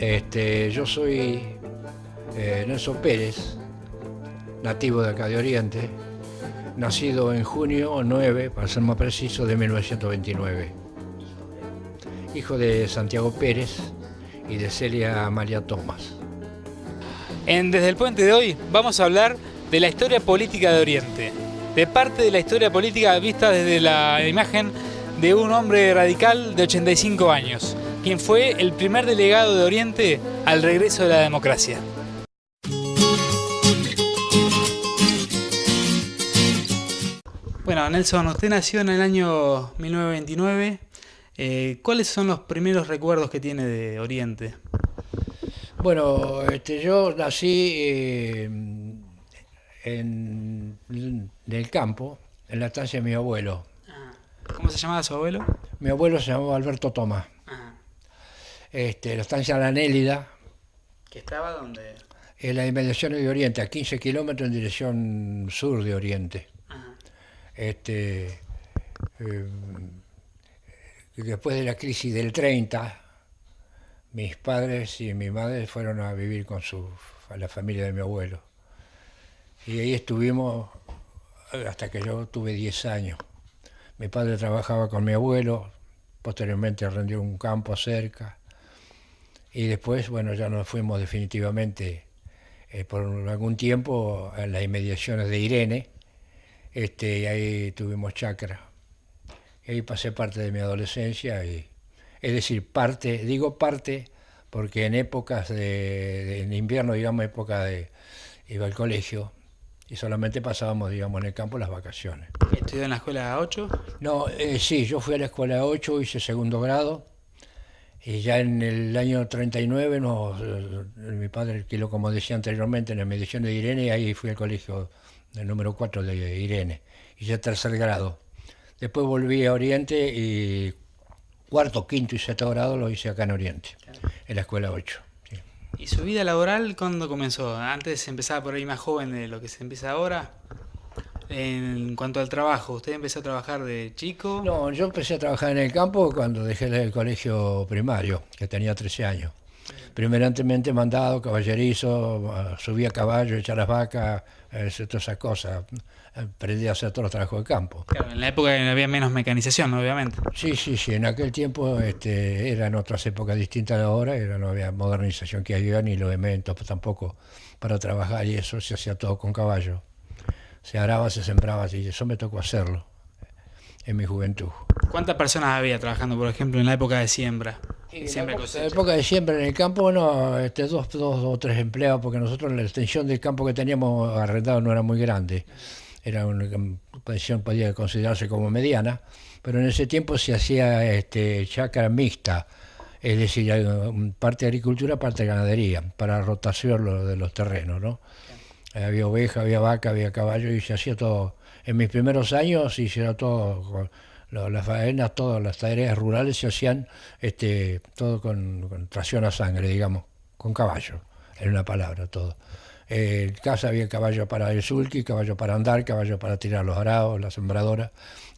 Yo soy Nelson Pérez, nativo de acá de Oriente, nacido en junio 9, para ser más preciso, de 1929. Hijo de Santiago Pérez y de Celia María Tomás. Desde el puente de hoy vamos a hablar de la historia política de Oriente, de parte de la historia política vista desde la imagen de un hombre radical de 85 años, quien fue el primer delegado de Oriente al regreso de la democracia. Bueno, Nelson, usted nació en el año 1929. ¿Cuáles son los primeros recuerdos que tiene de Oriente? Bueno, yo nací en el campo, en la estancia de mi abuelo. ¿Cómo se llamaba su abuelo? Mi abuelo se llamaba Alberto Tomás. La estancia La Nélida. ¿Que estaba dónde? En las inmediaciones de Oriente, a 15 kilómetros en dirección sur de Oriente. Después de la crisis del 30, mis padres y mi madre fueron a vivir con a la familia de mi abuelo. Y ahí estuvimos hasta que yo tuve 10 años. Mi padre trabajaba con mi abuelo, posteriormente arrendió un campo cerca. Y después, bueno, ya nos fuimos definitivamente por algún tiempo a las inmediaciones de Irene. Y ahí tuvimos chacra. Y ahí pasé parte de mi adolescencia. Es decir, digo parte, porque en épocas en invierno, digamos, iba al colegio y solamente pasábamos, digamos, en el campo las vacaciones. ¿Estudió en la escuela 8? No, sí, yo fui a la escuela 8, hice segundo grado. Y ya en el año 39, mi padre alquiló, como decía anteriormente, en la mediación de Irene, y ahí fui al colegio del número 4 de Irene, y ya tercer grado. Después volví a Oriente y cuarto, quinto y sexto grado lo hice acá en Oriente, en la escuela 8. Sí. ¿Y su vida laboral cuándo comenzó? ¿Antes empezaba por ahí más joven de lo que se empieza ahora? En cuanto al trabajo, ¿usted empezó a trabajar de chico? No, yo empecé a trabajar en el campo cuando dejé el colegio primario, que tenía 13 años. Primeramente mandado, caballerizo, subía a caballo, echar las vacas, todas esas cosas. Aprendí a hacer todos los trabajos de campo. Claro, en la época había menos mecanización, obviamente. Sí, en aquel tiempo eran otras épocas distintas de ahora, no había modernización que había, ni los elementos tampoco para trabajar, y eso se hacía todo con caballo. Se araba, se sembraba, y eso me tocó hacerlo en mi juventud. ¿Cuántas personas había trabajando, por ejemplo, en la época de siembra? En la época de siembra en el campo, no, dos o tres empleados, porque nosotros la extensión del campo que teníamos arrendado no era muy grande. Era una extensión, podía considerarse como mediana, pero en ese tiempo se hacía chacra mixta, es decir, parte de agricultura, parte de ganadería, para rotación de los terrenos, ¿no? Había oveja, había vaca, había caballo, y se hacía todo. En mis primeros años se hicieron todo, las faenas, todas las tareas rurales se hacían todo con tracción a sangre, digamos, con caballo, en una palabra, todo. En casa había caballo para el sulky, caballo para andar, caballo para tirar los arados, la sembradora,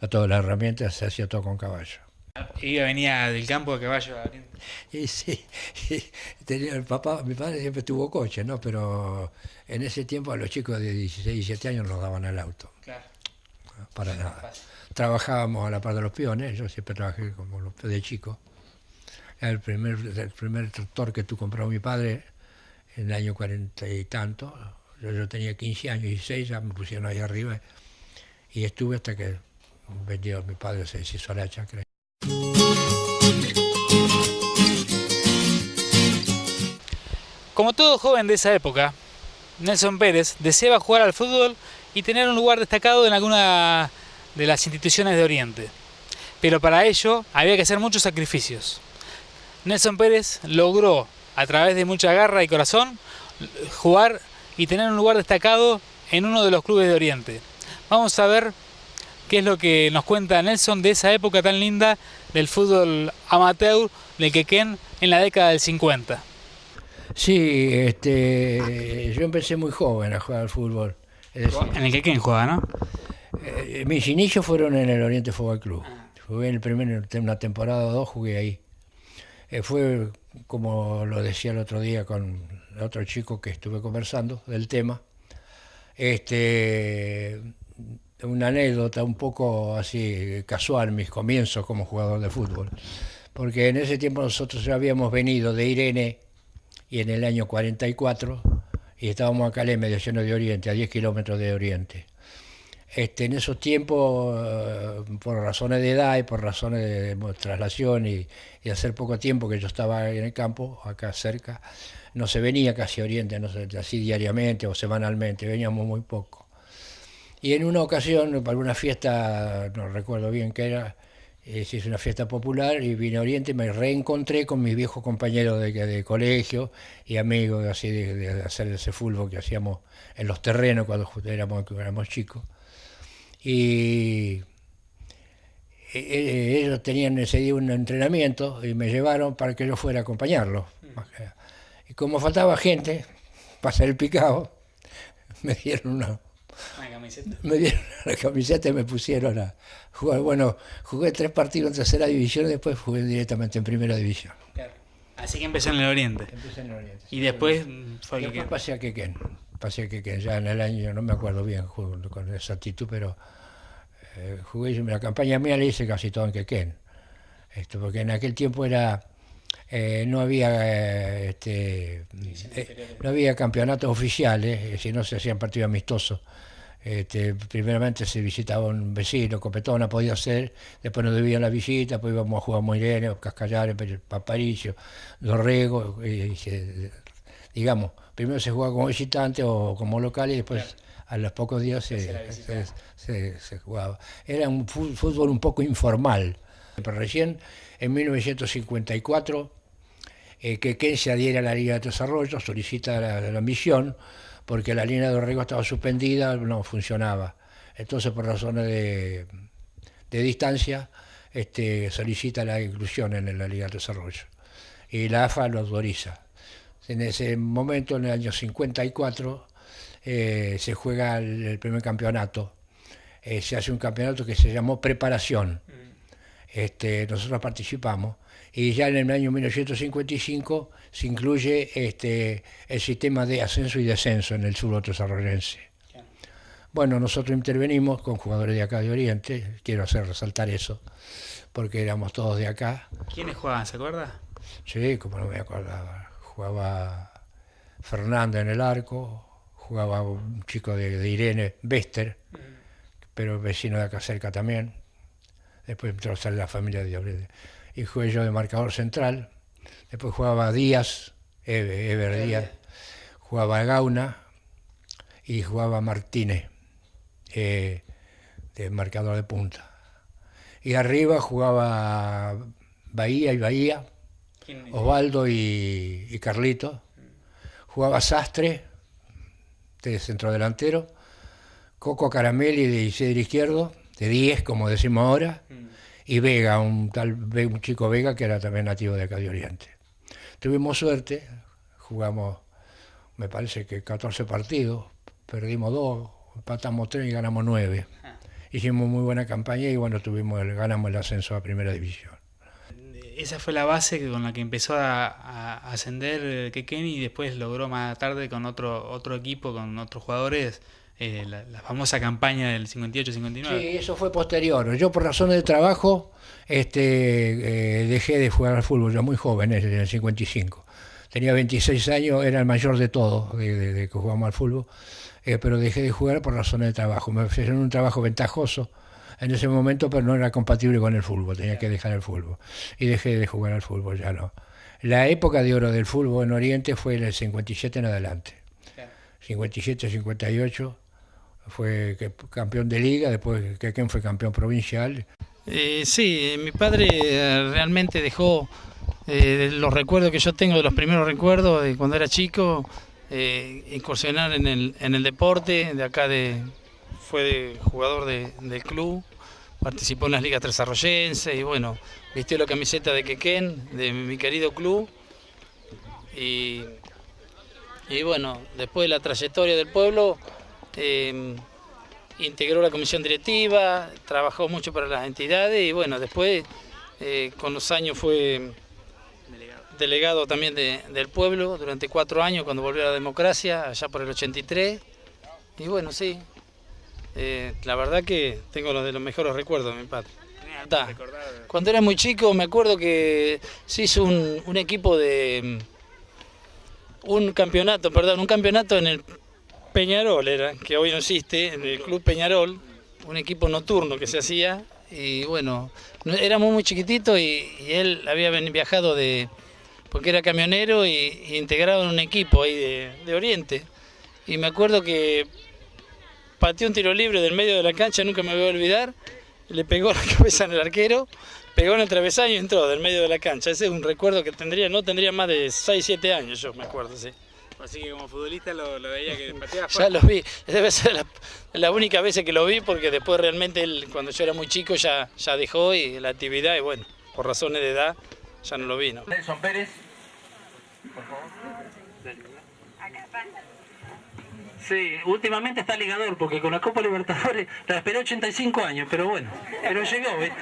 todas las herramientas, se hacía todo con caballo. Venía del campo a caballo. Y sí, tenía mi padre siempre tuvo coche, ¿no? Pero en ese tiempo a los chicos de 16, 17 años nos daban el auto. Claro. Para nada. Trabajábamos a la par de los peones, yo siempre trabajé como los de chico. El primer tractor que compró mi padre en el año 40 y tanto, yo tenía 15 años, 16, ya me pusieron ahí arriba y estuve hasta que vendió mi padre, se deshizo la chacra. Como todo joven de esa época, Nelson Pérez deseaba jugar al fútbol y tener un lugar destacado en alguna de las instituciones de Oriente. Pero para ello había que hacer muchos sacrificios. Nelson Pérez logró, a través de mucha garra y corazón, jugar y tener un lugar destacado en uno de los clubes de Oriente. Vamos a ver qué es lo que nos cuenta Nelson de esa época tan linda del fútbol amateur del Quequén en la década del 50. Sí, yo empecé muy joven a jugar al fútbol. Es decir, en el Quequén juega, ¿no? Mis inicios fueron en el Oriente Fútbol Club. Jugué una temporada o dos, jugué ahí. Fue como lo decía el otro día con otro chico que estuve conversando del tema, este, una anécdota un poco así casual, mis comienzos como jugador de fútbol, porque en ese tiempo nosotros ya habíamos venido de Irene y en el año 44 y estábamos acá en Mediaciones de Oriente, a 10 kilómetros de Oriente. En esos tiempos, por razones de edad y por razones de traslación y hacer poco tiempo que yo estaba en el campo, acá cerca, no se venía casi a Oriente, no sé, así diariamente o semanalmente, veníamos muy poco. Y en una ocasión, para una fiesta, no recuerdo bien qué era, se hizo una fiesta popular y vine a Oriente y me reencontré con mis viejos compañeros de colegio y amigos así de hacer ese fútbol que hacíamos en los terrenos cuando éramos chicos. Y ellos tenían ese día un entrenamiento y me llevaron para que yo fuera a acompañarlos. Y como faltaba gente para hacer el picado, me dieron una camiseta. Me dieron la camiseta y me pusieron a jugar. Bueno, jugué 3 partidos en tercera división y después jugué directamente en primera división. Claro. Así que empecé en el Oriente. Empecé en el Oriente. Y después fue después que pasé a Quequén. Pasé a Quequén, ya en el año, no me acuerdo bien con exactitud, pero jugué, la campaña mía la hice casi todo en Quequén. Porque en aquel tiempo era no había no había campeonatos oficiales, si no se hacían partidos amistosos. Primeramente se visitaba un vecino, Copetona podía ser, después nos debían la visita, pues íbamos a jugar a Moirene, Cascallares, Paparicio, Dorrego, digamos, primero se jugaba como visitante o como local y después claro, a los pocos días se jugaba. Era un fútbol un poco informal, pero recién en 1954 Quequén se adhiere a la Liga de Desarrollo, solicita la misión, porque la línea de Dorrego estaba suspendida, no funcionaba. Entonces, por razones de distancia, solicita la inclusión en la Liga de Desarrollo. Y la AFA lo autoriza. En ese momento, en el año 54, se juega el primer campeonato. Se hace un campeonato que se llamó Preparación. Nosotros participamos. Y ya en el año 1955 se incluye el sistema de ascenso y descenso en el sur desarrollense. Bueno, nosotros intervenimos con jugadores de acá de Oriente, quiero hacer resaltar eso, porque éramos todos de acá. ¿Quiénes jugaban, se acuerda? Sí, como no me acordaba. Jugaba Fernando en el arco, jugaba un chico de Irene, Bester, pero vecino de acá cerca también. Después entró a salir la familia de Oriente. Y jugué yo de marcador central, después jugaba Díaz, Ever Díaz, jugaba Gauna y jugaba Martínez, de marcador de punta. Y arriba jugaba Bahía, Osvaldo y Carlito, jugaba Sastre, de centrodelantero, Coco Caramelli de Isidro Izquierdo, de 10, como decimos ahora, y Vega, un chico Vega que era también nativo de acá de Oriente. Tuvimos suerte, jugamos, me parece que 14 partidos, perdimos 2, empatamos 3 y ganamos 9. Hicimos muy buena campaña y bueno, ganamos el ascenso a primera división. Esa fue la base con la que empezó a ascender Quequén y después logró más tarde con otro equipo, con otros jugadores, la famosa campaña del 58-59. Sí, eso fue posterior. Yo por razones de trabajo dejé de jugar al fútbol, yo muy joven, en el 55. Tenía 26 años, era el mayor de todos de que jugamos al fútbol, pero dejé de jugar por razones de trabajo. Me ofrecieron un trabajo ventajoso en ese momento, pero no era compatible con el fútbol, tenía que dejar el fútbol. Y dejé de jugar al fútbol, ya no. La época de oro del fútbol en Oriente fue en el 57 en adelante. 57-58 fue campeón de liga, después Quequén fue campeón provincial. Sí, mi padre realmente dejó los recuerdos que yo tengo, de los primeros recuerdos de cuando era chico, incursionar en el deporte. De acá fue jugador del club, participó en las ligas desarrollenses y bueno, vistió la camiseta de Quequén, de mi querido club. Y bueno, después de la trayectoria del pueblo, integró la comisión directiva, trabajó mucho para las entidades y bueno, después con los años fue delegado también del pueblo durante 4 años cuando volvió la democracia, allá por el 83. Y bueno, sí, la verdad que tengo de los mejores recuerdos de mi padre. Cuando era muy chico me acuerdo que se hizo un equipo de... un campeonato en el Peñarol, que hoy no existe, en el Club Peñarol, un equipo nocturno que se hacía. Y bueno, éramos muy chiquititos y él había viajado porque era camionero y integrado en un equipo ahí de Oriente. Y me acuerdo que pateó un tiro libre del medio de la cancha, nunca me voy a olvidar, le pegó la cabeza en el arquero, pegó en el travesaño y entró del medio de la cancha. Ese es un recuerdo que no tendría más de 6, 7 años, yo me acuerdo, sí. Así que como futbolista lo veía que pateaba fuerte. Ya lo vi, debe ser la única vez que lo vi, porque después realmente él, cuando yo era muy chico, ya dejó y la actividad, y bueno, por razones de edad, ya no lo vi, ¿no? Nelson Pérez, por favor. Sí, últimamente está ligador, porque con la Copa Libertadores la esperé 85 años, pero bueno, pero llegó, ¿viste?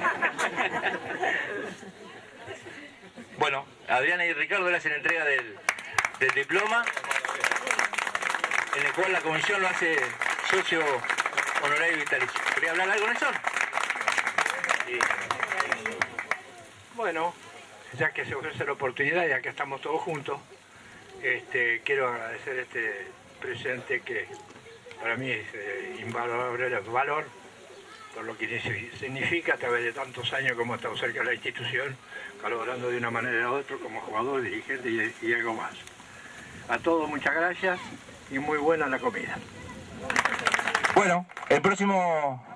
Bueno, Adriana y Ricardo le hacen entrega del diploma, en el cual la comisión lo hace socio honorario vitalicio. ¿Quería hablar algo, Nelson? Sí. Bueno, ya que se ofrece la oportunidad, ya que estamos todos juntos, quiero agradecer este presente que para mí es invalorable el valor por lo que significa a través de tantos años como he estado cerca de la institución, colaborando de una manera u otra como jugador, dirigente y algo más. A todos muchas gracias y muy buena la comida. Bueno, el próximo...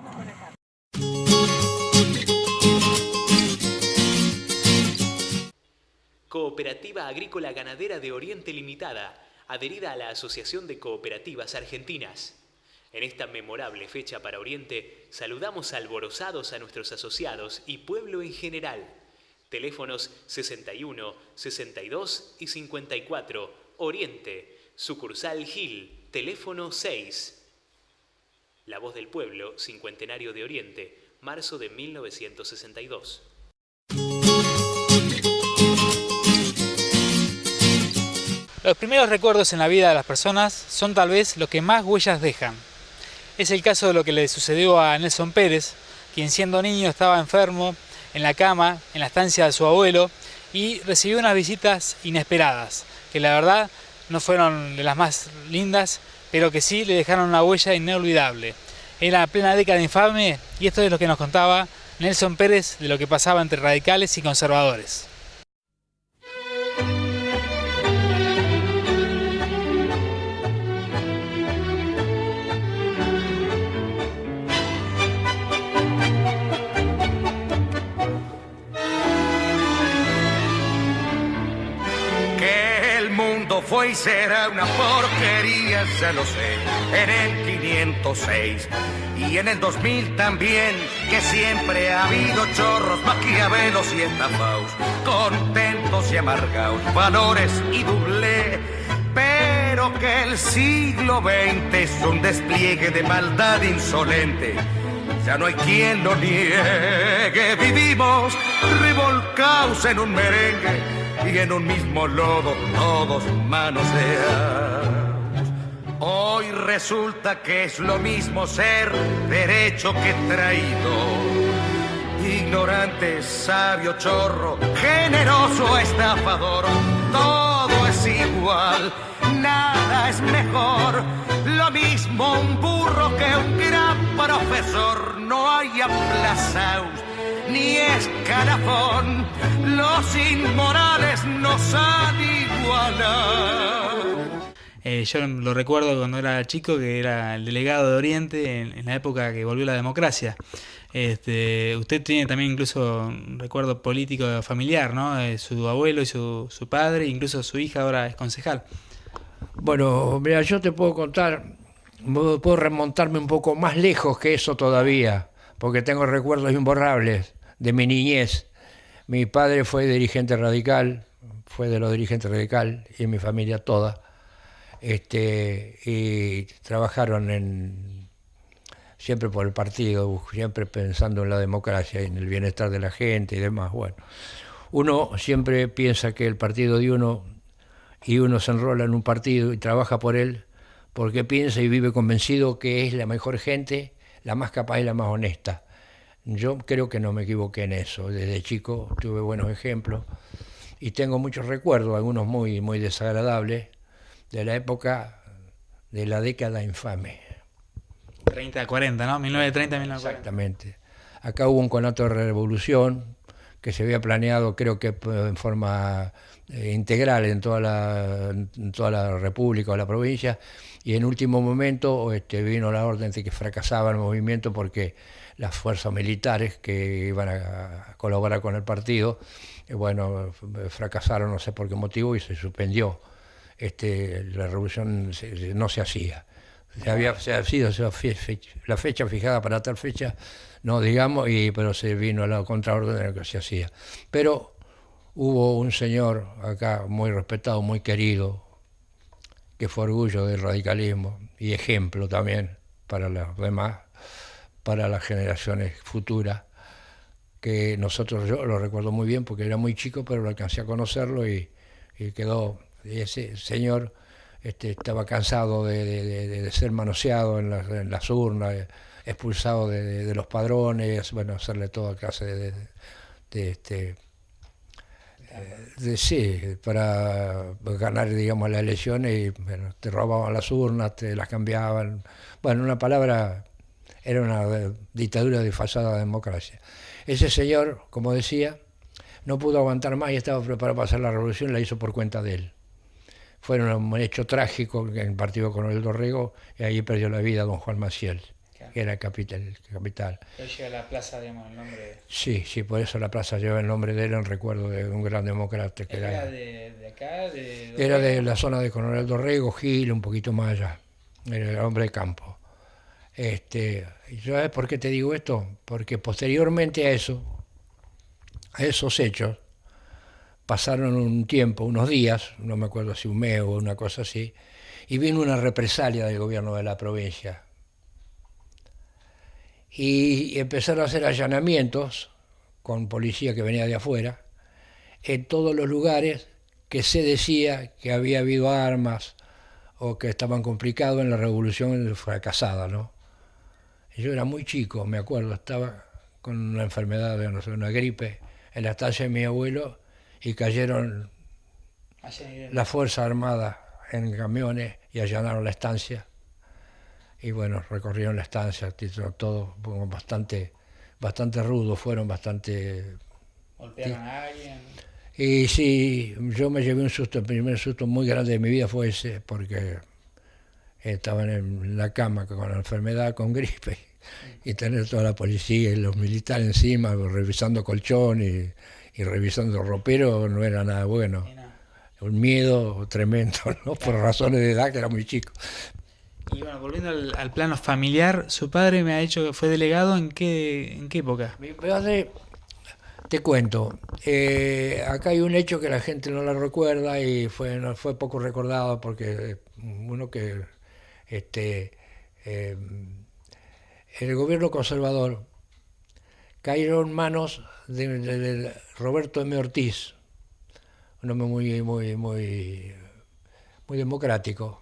Cooperativa Agrícola Ganadera de Oriente Limitada, adherida a la Asociación de Cooperativas Argentinas. En esta memorable fecha para Oriente, saludamos alborozados a nuestros asociados y pueblo en general. Teléfonos 61, 62 y 54, Oriente, sucursal Gil, teléfono 6. La Voz del Pueblo, Cincuentenario de Oriente, marzo de 1962. Los primeros recuerdos en la vida de las personas son tal vez los que más huellas dejan. Es el caso de lo que le sucedió a Nelson Pérez, quien siendo niño estaba enfermo, en la cama, en la estancia de su abuelo, y recibió unas visitas inesperadas, que la verdad no fueron de las más lindas, pero que sí le dejaron una huella inolvidable. Era plena década infame, y esto es lo que nos contaba Nelson Pérez de lo que pasaba entre radicales y conservadores. Fue y será una porquería, ya lo sé, en el 506 y en el 2000 también, que siempre ha habido chorros, maquiavelos y estafaos, contentos y amargados, valores y doblé, pero que el siglo XX es un despliegue de maldad insolente. Ya no hay quien lo niegue, vivimos revolcados en un merengue y en un mismo lodo todos manoseados. Hoy resulta que es lo mismo ser derecho que traído, ignorante, sabio, chorro, generoso, estafador, todo es igual, nada es mejor, lo mismo un burro que un gran profesor, no hay aplazaos ni escalafón, los inmorales nos han igualado. Yo lo recuerdo cuando era chico, que era el delegado de Oriente en la época que volvió la democracia. Usted tiene también incluso un recuerdo político familiar, ¿no? Su abuelo y su padre, incluso su hija ahora es concejal. Bueno, mira, yo te puedo contar, puedo remontarme un poco más lejos que eso todavía, porque tengo recuerdos imborrables de mi niñez. Mi padre fue dirigente radical, fue de los dirigentes radical, y mi familia toda, y trabajaron siempre por el partido, siempre pensando en la democracia y en el bienestar de la gente y demás. Bueno, uno siempre piensa que el partido de uno, y uno se enrola en un partido y trabaja por él, porque piensa y vive convencido que es la mejor gente, la más capaz y la más honesta. Yo creo que no me equivoqué en eso. Desde chico tuve buenos ejemplos y tengo muchos recuerdos, algunos muy, muy desagradables, de la época de la década infame. 30-40, ¿no? 1930-1940. Exactamente. Acá hubo un conato de revolución que se había planeado, creo que en forma integral en toda la república o la provincia, y en último momento vino la orden de que fracasaba el movimiento porque las fuerzas militares que iban a colaborar con el partido, bueno, fracasaron, no sé por qué motivo, y se suspendió. La revolución no se hacía. Se ha sido la fecha fijada para tal fecha, no digamos, pero se vino a la contraorden de lo que se hacía. Pero hubo un señor acá muy respetado, muy querido, que fue orgullo del radicalismo y ejemplo también para los demás, para las generaciones futuras, que yo lo recuerdo muy bien porque era muy chico, pero lo alcancé a conocerlo y quedó. Y ese señor estaba cansado de ser manoseado en las urnas, expulsado de los padrones, bueno, hacerle toda clase sí, para ganar, digamos, las elecciones, y bueno, te robaban las urnas, te las cambiaban. Bueno, una palabra, era una dictadura disfrazada de democracia. Ese señor, como decía, no pudo aguantar más y estaba preparado para hacer la revolución, la hizo por cuenta de él. Fue un hecho trágico en el partido con el Dorrego, y ahí perdió la vida don Juan Maciel, claro, que era el capital. Pero llega la plaza, digamos, el nombre. Sí, por eso la plaza lleva el nombre de él en recuerdo de un gran demócrata que era de acá, era de la zona de Coronel Dorrego, Gil, un poquito más allá. Era el hombre de campo. ¿Sabes por qué te digo esto? Porque posteriormente a esos hechos, pasaron un tiempo, unos días, no me acuerdo si un mes o una cosa así, y vino una represalia del gobierno de la provincia. Y empezaron a hacer allanamientos con policía que venía de afuera, en todos los lugares que se decía que había habido armas o que estaban complicados en la revolución fracasada, ¿no? Y yo era muy chico, me acuerdo, estaba con una enfermedad, no sé, una gripe, en la estancia de mi abuelo, y cayeron las Fuerzas Armadas en camiones y allanaron la estancia. Y bueno, recorrieron la estancia, todo bastante rudo, fueron bastante... ¿Golpearon a alguien? Y sí, yo me llevé un susto, el primer susto muy grande de mi vida fue ese, porque estaban en la cama con la enfermedad, con gripe, y tener toda la policía y los militares encima, revisando colchón y revisando ropero, no era nada bueno. Un miedo tremendo, ¿no? Por razones de edad, que era muy chico. Y bueno, volviendo al plano familiar, su padre me ha dicho que fue delegado ¿en qué época? Mi padre, te cuento, acá hay un hecho que la gente no lo recuerda y fue poco recordado porque uno que el gobierno conservador cayeron en manos de Roberto M. Ortiz, un hombre muy democrático,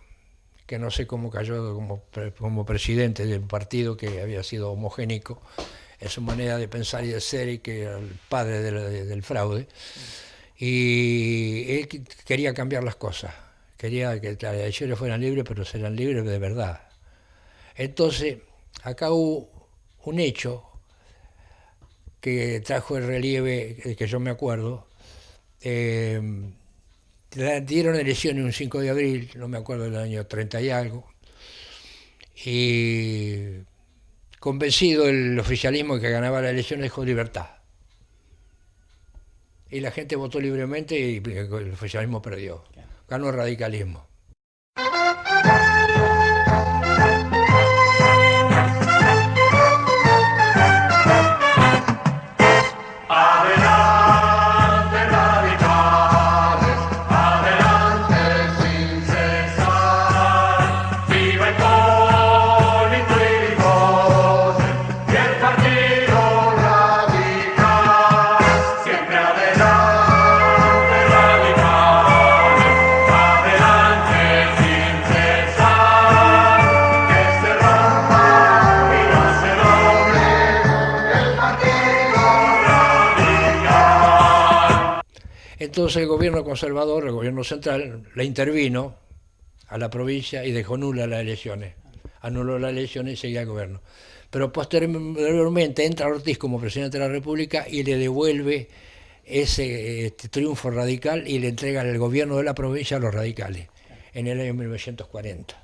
que no sé cómo cayó como presidente del partido que había sido homogénico en su manera de pensar y de ser, y que era el padre del fraude. Y él quería cambiar las cosas, quería que las elecciones fueran libres, pero sean libres de verdad. Entonces, acá hubo un hecho que trajo el relieve, que yo me acuerdo. Dieron elecciones un 5 de abril, no me acuerdo del año 30 y algo, y convencido el oficialismo de que ganaba la elección, dejó libertad. Y la gente votó libremente y el oficialismo perdió. Ganó el radicalismo. Siempre adelante. entonces el gobierno conservador, el gobierno central, le intervino a la provincia y dejó nulas las elecciones. Anuló las elecciones y seguía el gobierno. Pero posteriormente entra Ortiz como presidente de la República y le devuelve ese triunfo radical y le entrega el gobierno de la provincia a los radicales en el año 1940.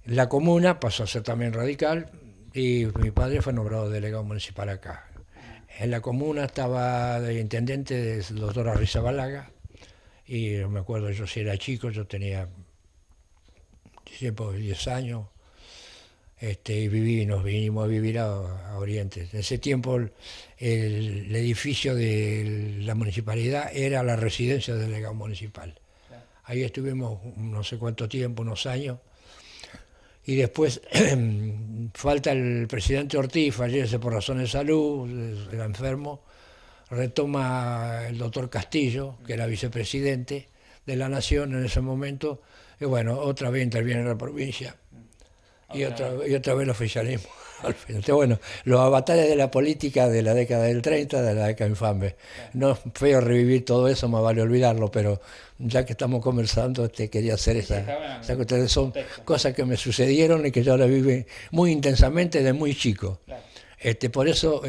La comuna pasó a ser también radical y mi padre fue nombrado delegado municipal acá. En la comuna estaba de intendente el doctor Arrizabalaga y me acuerdo, yo si era chico, yo tenía 10 años, y nos vinimos a vivir a Oriente. En ese tiempo el edificio de la municipalidad era la residencia del delegado municipal. Ahí estuvimos no sé cuánto tiempo, unos años, y después falta el presidente Ortiz, fallece por razones de salud, era enfermo, retoma el doctor Castillo, que era vicepresidente de la Nación en ese momento, y bueno, otra vez interviene la provincia. Y otra vez el oficialismo. Entonces, bueno, los avatares de la política de la década del 30, de la década infame. No es feo revivir todo eso, más vale olvidarlo, pero ya que estamos conversando, quería hacer esa cuestión. Son cosas que me sucedieron y que yo las viví muy intensamente desde muy chico. Claro. Por eso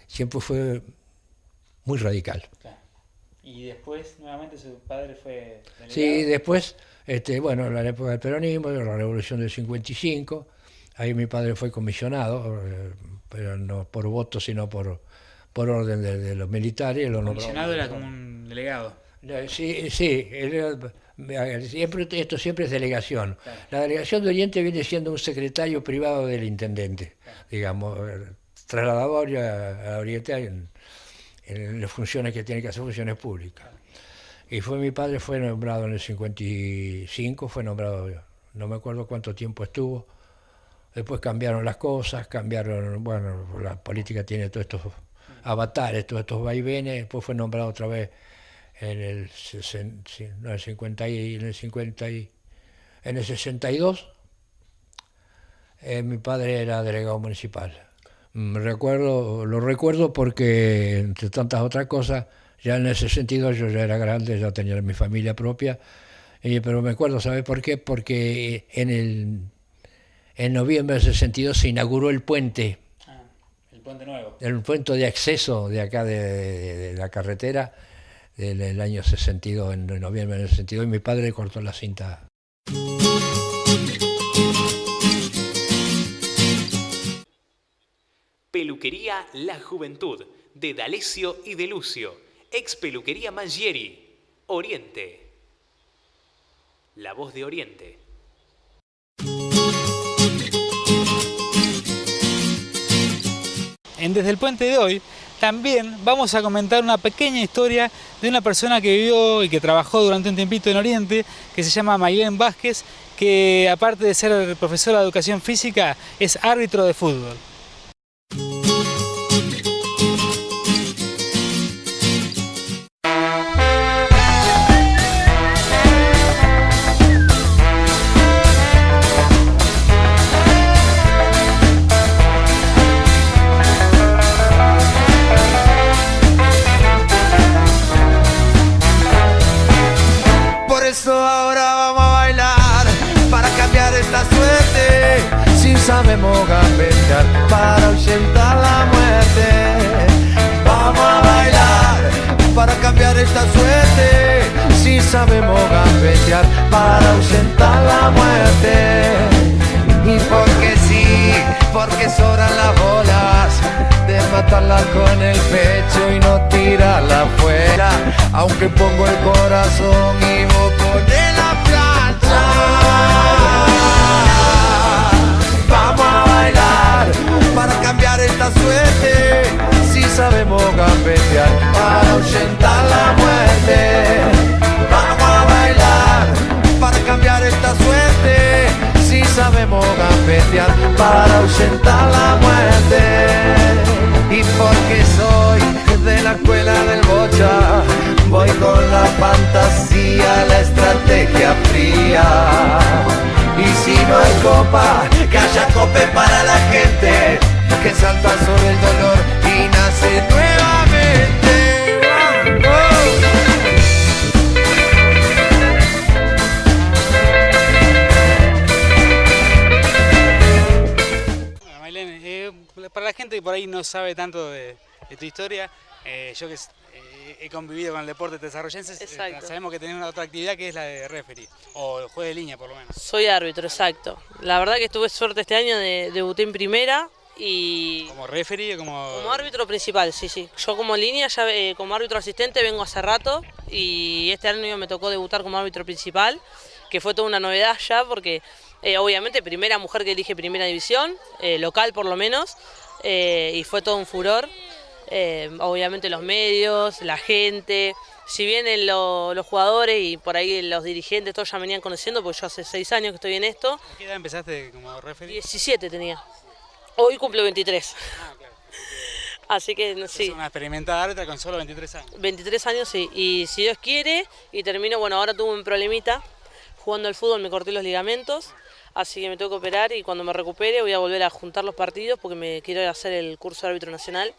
siempre fue muy radical. Claro. Y después, nuevamente, su padre fue delegado. Sí, después... bueno, en la época del peronismo, de la revolución del 55, ahí mi padre fue comisionado, pero no por voto, sino por orden de los militares. El comisionado era como un delegado. Sí, esto siempre es delegación. Claro. La delegación de Oriente viene siendo un secretario privado del intendente, claro, digamos, trasladado a Oriente en las funciones que tiene que hacer, funciones públicas. Claro. Y mi padre fue nombrado en el 55, fue nombrado, no me acuerdo cuánto tiempo estuvo. Después cambiaron las cosas, bueno, la política tiene todos estos avatares, todos estos vaivenes. Después fue nombrado otra vez en el 62. Mi padre era delegado municipal. Lo recuerdo porque, entre tantas otras cosas, ya en ese sentido yo ya era grande, ya tenía mi familia propia, pero me acuerdo, ¿sabes por qué? Porque en noviembre del 62 se inauguró el puente. El puente nuevo. El puente de acceso de acá de la carretera del año 62, en noviembre del 62, y mi padre cortó la cinta. Peluquería La Juventud, de D'Alessio y de Lucio. Ex Peluquería Mangieri, Oriente. La voz de Oriente. En Desde el Puente de hoy, también vamos a comentar una pequeña historia de una persona que vivió y que trabajó durante un tiempito en Oriente, que se llama Maylén Vázquez, que aparte de ser profesora de educación física, es árbitro de fútbol. Sabemos gambetear para ahuyentar la muerte. Vamos a bailar para cambiar esta suerte. Si sabemos gambetear para ahuyentar la muerte. Y porque sí, porque sobran las bolas de matarla con el pecho y no tirarla afuera. Aunque pongo el corazón y vos ponés la plancha. Vamos a bailar para cambiar esta suerte. Si sabemos gambetear para ahuyentar la muerte. Vamos a bailar para cambiar esta suerte. Si sabemos gambetear para ahuyentar la muerte. Y porque soy de la escuela del bocha, voy con la fantasía, la estrategia fría. Y si no hay copa, que haya cope para la gente que salta sobre el dolor y nace nuevamente. ahí no sabe tanto de tu historia, yo que he convivido con el deporte tesarroyense, sabemos que tenés una otra actividad que es la de referee, o juez de línea por lo menos. Soy árbitro, exacto. La verdad que tuve suerte este año, debuté en primera y... ¿Como referee o como...? Como árbitro principal, sí. Yo como línea, ya como árbitro asistente vengo hace rato y este año me tocó debutar como árbitro principal, que fue toda una novedad ya porque obviamente primera mujer que elige primera división, local por lo menos, y fue todo un furor. Obviamente los medios, la gente, si bien los jugadores y por ahí los dirigentes todos ya me venían conociendo, porque yo hace 6 años que estoy en esto. ¿A qué edad empezaste como referee? 17 tenía. Hoy cumplo 23. Ah, claro. Así que sí. Es una experimentada árbitra con solo 23 años. 23 años, sí. Y si Dios quiere, y termino, bueno, ahora tuve un problemita. Jugando al fútbol me corté los ligamentos, así que me tengo que operar y cuando me recupere voy a volver a juntar los partidos porque me quiero hacer el curso de árbitro nacional.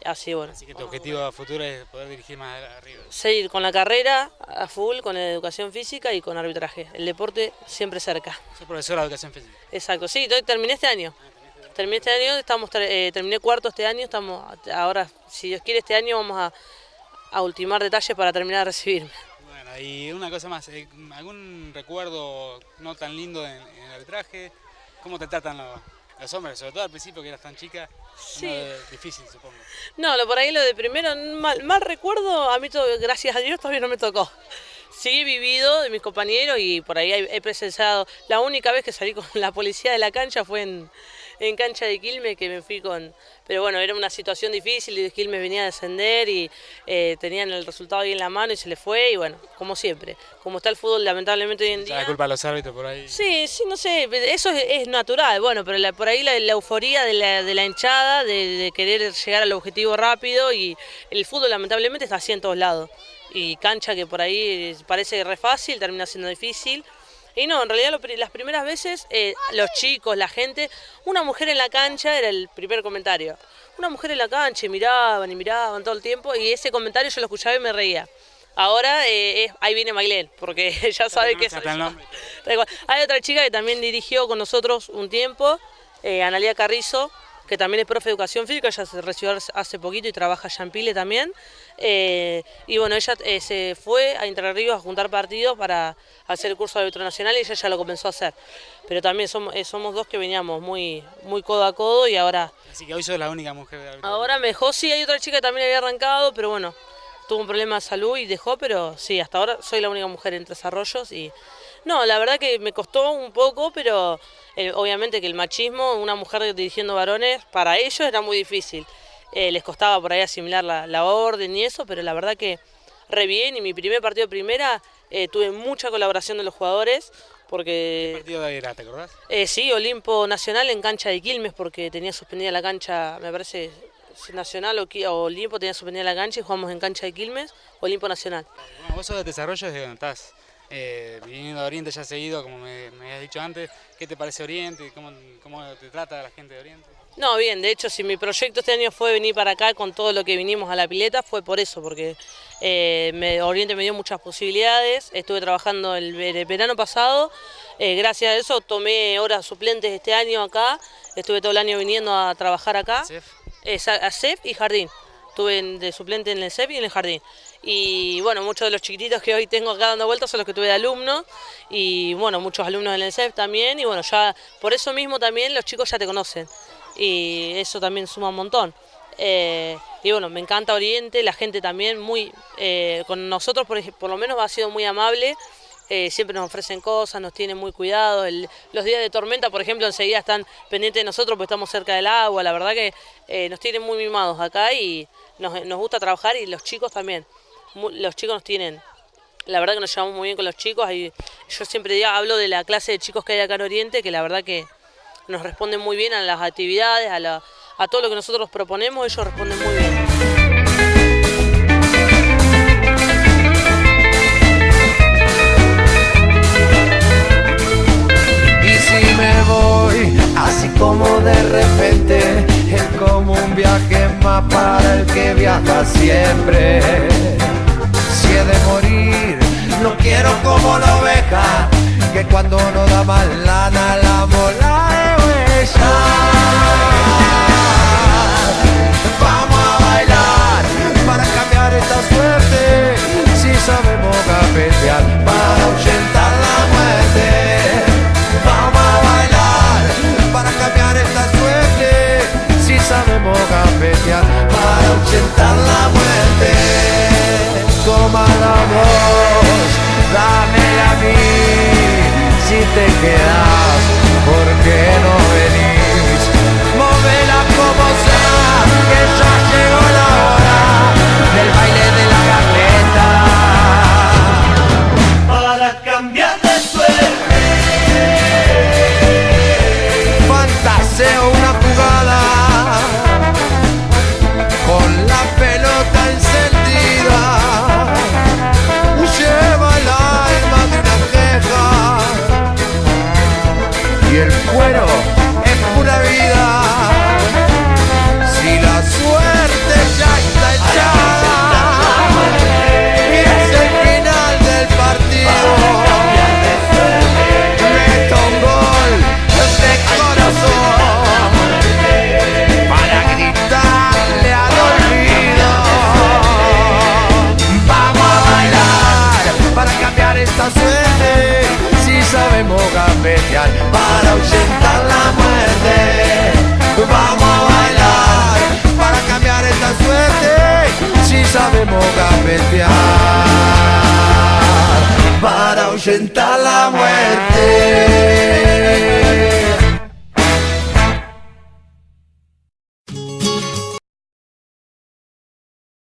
Así que tu objetivo a futuro es poder dirigir más arriba. Seguir con la carrera a full, con la educación física y con arbitraje. El deporte siempre cerca. Soy profesora de educación física. Exacto, sí, terminé este año. Terminé cuarto este año, ahora, si Dios quiere, este año vamos a ultimar detalles para terminar de recibirme. Bueno, y una cosa más, ¿algún recuerdo no tan lindo en el arbitraje? ¿Cómo te tratan los hombres, sobre todo al principio que eras tan chica? Sí. Difícil, supongo. No, por ahí lo de primero, mal recuerdo, a mí gracias a Dios todavía no me tocó. Sí he vivido de mis compañeros y por ahí he presenciado, la única vez que salí con la policía de la cancha fue en cancha de Quilmes, que me fui pero bueno, era una situación difícil y Quilmes venía a descender y tenían el resultado ahí en la mano y se le fue y bueno, como siempre, como está el fútbol lamentablemente hoy en día. ¿La culpa de los árbitros por ahí? Sí, no sé, eso es natural, bueno, pero por ahí la euforia de la hinchada, de querer llegar al objetivo rápido y el fútbol lamentablemente está así en todos lados. Y cancha que por ahí parece re fácil, termina siendo difícil. Y no, en realidad las primeras veces, los chicos, la gente, una mujer en la cancha era el primer comentario. Una mujer en la cancha y miraban todo el tiempo y ese comentario yo lo escuchaba y me reía. Ahora ahí viene Mailén, porque ya sabe que soy yo. Hay otra chica que también dirigió con nosotros un tiempo, Analía Carrizo, que también es profe de educación física, ella se recibió hace poquito y trabaja allá en Pile también. Y bueno, ella se fue a Entre Ríos a juntar partidos para hacer el curso de árbitro nacional y ella ya lo comenzó a hacer. Pero también somos dos que veníamos muy codo a codo y ahora... Así que hoy sos la única mujer de árbitro. Ahora me dejó, sí, hay otra chica que también había arrancado, pero bueno, tuvo un problema de salud y dejó, pero sí, hasta ahora soy la única mujer en Tres Arroyos y... No, la verdad que me costó un poco, pero obviamente que el machismo, una mujer dirigiendo varones, para ellos era muy difícil. Les costaba por ahí asimilar la orden y eso, pero la verdad que re bien. Y mi primer partido de primera tuve mucha colaboración de los jugadores. Porque, ¿qué partido era, te acordás? Sí, Olimpo Nacional en cancha de Quilmes, porque tenía suspendida la cancha, me parece, Nacional o Olimpo tenía suspendida la cancha y jugamos en cancha de Quilmes, Olimpo Nacional. Bueno, vos sos de Desarrollo desde donde estás. Viniendo de Oriente ya seguido, como me habías dicho antes, ¿qué te parece Oriente? ¿Cómo te trata la gente de Oriente? No, bien, de hecho si mi proyecto este año fue venir para acá con todo lo que vinimos a la pileta fue por eso, porque Oriente me dio muchas posibilidades, estuve trabajando el verano pasado, gracias a eso tomé horas suplentes este año acá, estuve todo el año viniendo a trabajar acá, a CEF y Jardín. Estuve de suplente en el CEP y en el Jardín. Y bueno, muchos de los chiquititos que hoy tengo acá dando vueltas son los que tuve de alumnos. Y bueno, muchos alumnos en el CEP también. Y bueno, ya por eso mismo también los chicos ya te conocen. Y eso también suma un montón. Y bueno, me encanta Oriente, la gente también con nosotros por lo menos ha sido muy amable. Siempre nos ofrecen cosas, nos tienen muy cuidado. Los días de tormenta, por ejemplo, enseguida están pendientes de nosotros porque estamos cerca del agua. La verdad que nos tienen muy mimados acá y nos gusta trabajar y los chicos también. Los chicos nos tienen, la verdad que nos llevamos muy bien con los chicos. Yo siempre hablo de la clase de chicos que hay acá en Oriente, que la verdad que nos responden muy bien a las actividades, a todo lo que nosotros proponemos, ellos responden muy bien. Me voy, así como de repente, es como un viaje más para el que viaja siempre. Si he de morir, no quiero como la oveja, que cuando no da más lana la mola de huella. tómala vos, dámela a mí. Si te quedas, ¿por qué no venís? Móvela como sea, que ya llegó la hora del baile de la gambeta. Para cambiar de suerte, fantaseo una jugada con la pelota encendida, lleva el alma de una queja y el cuero es pura vida. Si la suerte ya está echada y es el final del partido, meto un gol de corazón para gritarle al olvido. Vamos a bailar para cambiar esta suerte. Si sabemos gambetear para ahuyentar la muerte. Vamos a bailar para cambiar esta suerte. Si sabemos gambetear para ahuyentar la muerte.